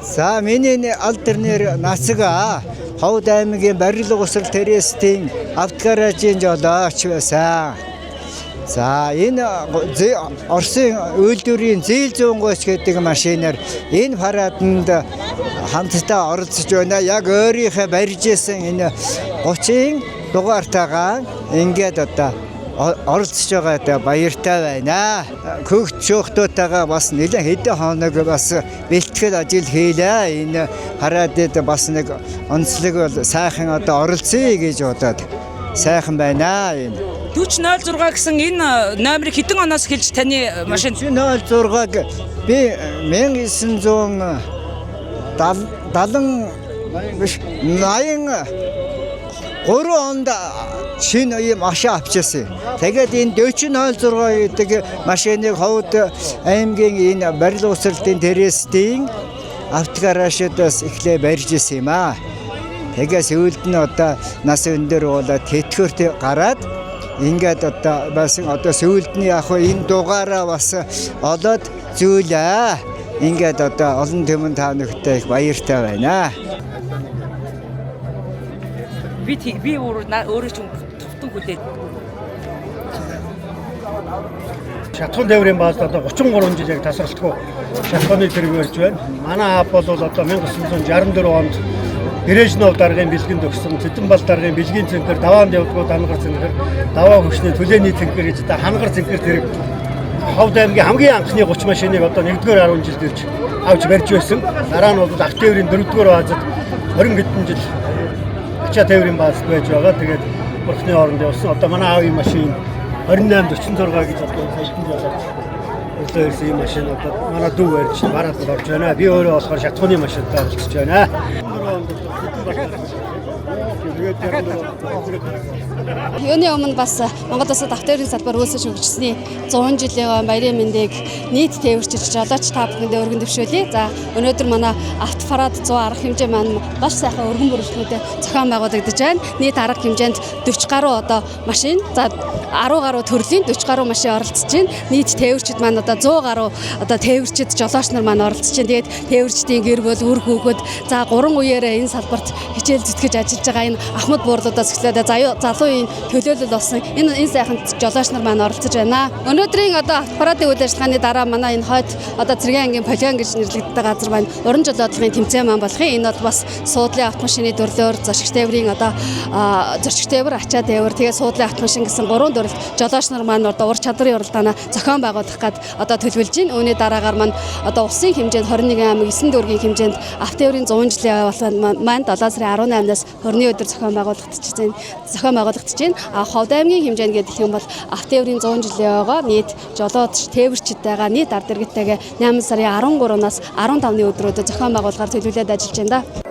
За миний аль тэрнэр нацга Ховд аймгийн барил усрал Терестийн автогаражийн жолооч байсан. За энэ Оросын үйлдвэрийн зээл зүүнгойч гэдэг машинаар энэ параданд хамтдаа оролцож байна. Яг өөрийнхөө барьж исэн энэ 30-ын дугаартайгаа ингээд одоо оролцож байгаа баяртай байна. Хөгж шүүхтүүдтэйгээ бас нэлээд хэдэн хоног бас бэлтгэл ажил хийлээ. Энэ парадад бас нэг онцлог бол сайхан одоо оролцъё гэж бодоод сайхан байна. Энэ 4006 гэсэн энэ номерыг хэдэн оноос хэлж таны машин 4006-г би 1970 83 онд шинэ машин авчихсан. Тэгээд энэ 4006 гэдэг машиныг Ховд аймгийн энэ барил усралтын Терестийн автогараждаас эхлээ барьж исэн юм аа. Тэгээд сүүлд нь одоо нас өндөр болоод тэтгэврт гараад ингээд одоо бас одоо сүүлд нь яг энэ дугаараа бас олоод зүйлээ. Ингээд одоо олон түмэн та бүхтэй их баяртай байна. Би өөрөө ч товтон хүлээд шатхуун тээврийн баазд одоо 33 жил яг тасралтгүй шатхууны тэрэг барьж байна. Манай аав бол одоо 1964 онд Гэрээжнов даргын бэлгэнд өгсөн Цэдэнбал даргын бэлгийн цэнхэр даваанд явдгуу хангар цэнхэр даваа хөвчний төлөөний цэнхэр гэж одоо хангар цэнхэр тэрэг Ховд аймгийн хамгийн анхны 30 машиныг одоо 1-р 10 жилд ирж авч барьж байсан. Дараа нь бол автотээврийн 4-р баазад 20 хэдэн жил ачаа тээврийн баазд байж байгаа. Тэгээд бурхны оронд явсан. Одоо манай аавын машин 2846 гэж одоо саяхан болоод өглөө ирсэн юм машин одоо манай дүү барьж бараад орж байна. Би өөрөө болохоор шатхууны машинтай оролцож байна. Юуны өмнө бас Монгол Улсад автотээврийн салбар үүсэж хөгжсөний 100 жилийн баярын мэндийг нийт тээвэрчилж жолооч та бүхэндээ өргөн дэвшүүлье. За өнөөдөр манай автопарад 100 арга хэмжээ маань маш сайхан өргөн бүрэлдэхүүнтэй зохион байгуулагдаж байна. Нийт арга хэмжээнд 40 гаруй одоо машин, за 10 гаруй төрлийн 40 гаруй машин оролцож байна. Нийт тээвэрчид маань одоо 100 гаруй одоо тээвэрчид жолооч нар маань оролцож байна. Тэгээд тээвэрчдийн гэр бүл, үр хүүхэд за 3 үеэрээ энэ салбарт хичээл зүтгэж ажиллаж байгаа энэ ахмад буурлуудаас эхлээд залуугийн төлөөлөл болсон энэ сайхан жолооч нар маань оролцож байна. Өнөөдрийн одоо автопарадын үйл ажиллагааны дараа манай энэ хойд одоо Цэргийн ангийн полион гэж нэрлэгддэг газар байна. Уран жолоодлогын тэмцээн маань болохын энэ бол бас суудлын автомашины төрлөөр зочигч тээврийн одоо зочигч тээвэр, ачаа тээвэр, тэгээ суудлын автомашин гэсэн 3 төрөлт жолооч нар маань одоо ур чадрын уралдаанаа зохион байгуулах гээд одоо төлөвлөж байна. Үүний дараагаар маань одоо улсын хэмжээнд 21 аймаг 9 дүүргийн хэмжээнд автотээврийн 100 жилийн явуулганд маань 7 сарын 18-наас хорны өдөр зохион байгуулагдаж байна. Ховд аймгийн хэмжээнд гэдэг юм бол автотээврийн 100 жилийн яваа нийт жолооч тээвэрчдтэйгээ нийт ард иргэдтэйгээ 8 сарын 13-наас 15-ны өдрүүдэд зохион байгуулахаар төлөвлөд ажиллаж байна.